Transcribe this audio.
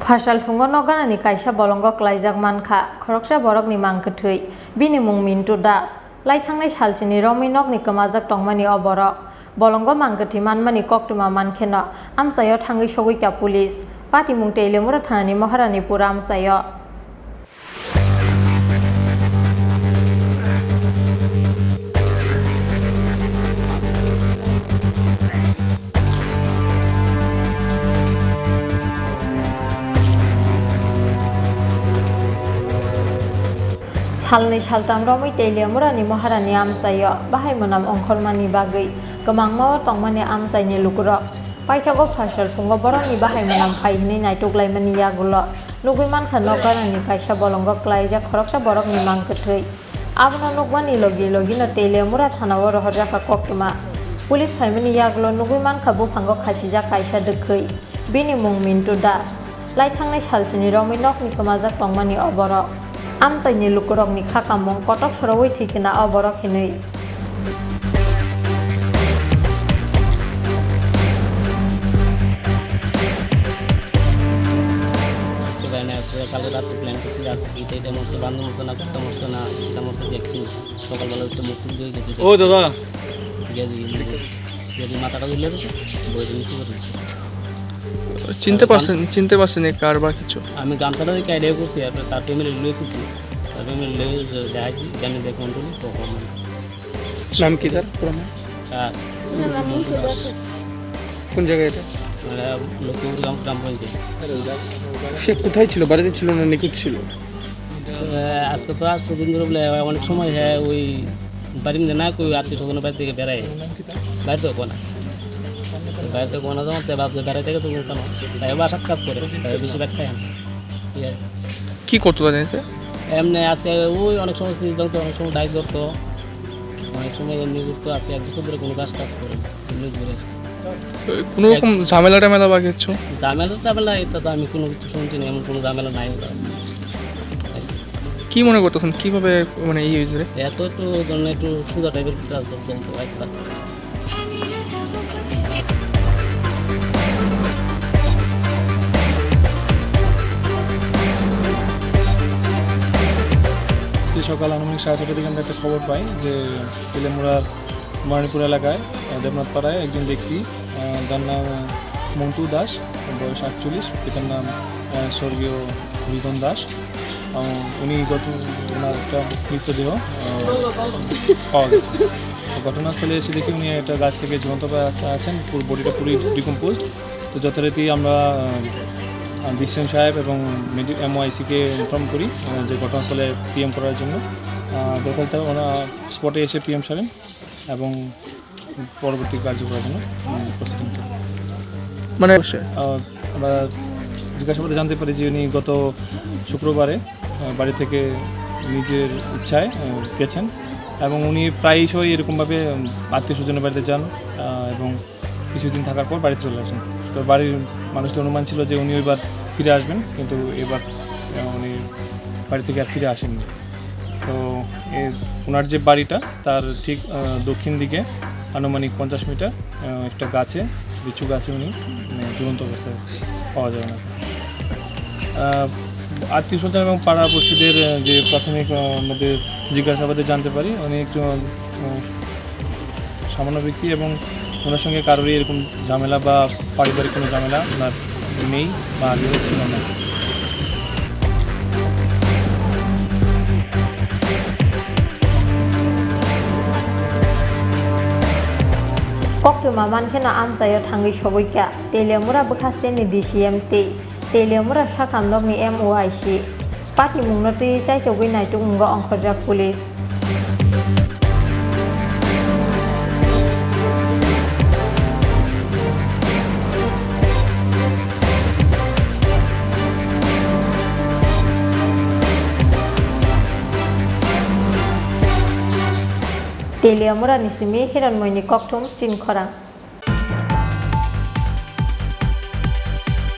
Farsal fungo noganani kaisa bolongo klaijak mankha khoroksa borokni mangkhathwi bini mung Mintu Das lai thangnai salchini Romi nokni kwmajak tongmani o borok bolongo mangkhathi manmani koktuma mankheno amchayo thangui soguika police pati mung Teilemura thanani Maharani pura amchayo Salni saltam Romi Teilemurani Maharani amchayo bahai monam ongkhormani bagui kwmangma tongmani amchaini lukurok paithago farsal fungo borokni bahai monam phaihini naituklaimani yagulo nugui mankha nogarani kaisa bolongo klaijak khoroksa borokni mangkhathwi abono nugmani logi no Teilemura thanao rohorjaka koktuma police phaimani yagulo nugui mankha buphango khasijak kaisa dukhui bini mung Mintu Das lai thangnai salchini Romi nokni kwmajak tongmani o borok amchaini lukurokni khakamung kotok sorowui thikina o borok hinui কালো রাতে plan করছি রাতে এটা মতো বান্ধব মতো না করতে মতো না সেটা মতো দেখছি সকালবেলা একটু মুখ ধুয়ে গেছি ও দাদা যদি মাথাটা দিলে বই নিচে করে চিনতে পারছেন কার বা কিছু আমি গামছাটা দেখে আইডিয়া করছি আর তার ফ্যামিলি লুয়ে করছি তার ফ্যামিলি লুয়ে দেখাচ্ছি জানি দেখে মন্টু তখন নাম কি তার পুরো কোন জায়গায় এটা লক্ষ্মীপুর গ্রাম পঞ্চায়েত সে কোথায় ছিল বাড়িতে ছিল না নিখোঁজ ছিল আজকে তো আজ প্রতিদিন ধরে বলে অনেক সময় হ্যাঁ ওই বাড়ির মধ্যে না কই আত্মীয় স্বজনের বাড়ি থেকে বেড়ায় বাড়িতে কোনা বাড়িতে কোনা যাও তাই ভাবছে বেড়াইতে গেছে কেন তাই বাসার কাজ করে তাই বেশি ব্যাগ খায় কি করতো জানিস এমনি আজকে ওই অনেক সময় অনেক সময় দায়িত্ব করতো অনেক সময় এমনি করতো আজকে এক বছর ধরে কোনো কাজ করে এমনি ঘুরে কোনো রকম ঝামেলা বা কিছু ঝামেলা এটা তো আমি কোনো কিছু শুনছি না এমন কোনো ঝামেলা নাই কি মনে করতেছেন কিভাবে মানে এই হয়েছে এত একটু ধরনের একটু সুদা টাইপের কাজ চলতো একটা সকাল আনুমানিক 7:30 দিকে আমরা একটা খবর পাই যে তেলেমুড়া মণিপুর এলাকায় দেবনাথ পাড়ায় একজন ব্যক্তি যার নাম মন্টু দাস বয়স 48 পিতার নাম স্বর্গীয় রিদন দাস উনি ওনার একটা মৃতদেহ পাওয়া গেছে ঘটনাস্থলে এসে দেখি উনি একটা গাছ থেকে ঝুলন্ত আছেন পুরো বডিটা পুরো ডিকম্পোজ তো যথারীতি আমরা ডিসিএম সাহেব এবং MOIC-কে ইনফর্ম করি যে ঘটনাস্থলে PM করার জন্য যথাযথ ওরা স্পটে এসে PM সারেন এবং পরবর্তী কার্য করার জন্য প্রস্তুত মানে আমরা জিজ্ঞাসাবাদে জানতে পারি যে উনি গত শুক্রবারে বাড়ি থেকে নিজের ইচ্ছায় গেছেন এবং উনি প্রায়শই এরকমভাবে আত্মীয় স্বজনের বাড়িতে যান এবং কিছুদিন থাকার পর বাড়িতে চলে আসেন তো বাড়ির মানুষদের অনুমান ছিল যে উনি এবার ফিরে আসবেন কিন্তু এবার উনি বাড়ি থেকে আর ফিরে আসেননি তো ওনার যে বাড়িটা তার ঠিক দক্ষিণ দিকে আনুমানিক 50 মিটার একটা গাছে লিচু গাছে উনি ঝুলন্ত অবস্থায় পাওয়া যায় না আত্মীয় স্বজন এবং পাড়াপড়শিদের যে প্রাথমিক আমাদের জিজ্ঞাসাবাদে জানতে পারি উনি একটু সামান্য ব্যক্তি এবং ওনার সঙ্গে কারোরই এরকম ঝামেলা বা পারিবারিক কোনো ঝামেলা ওনার নেই বা আগে ছিল না koktuma mankheno amchayo thangui soguika Teilemura bwkhasteni DCMT Teilemura sakam nokni MOIC pati mungno tui chaitogui naituk mungo ongkhorjak police Teilemura ni simi hiranmoini koktum Chinkhorang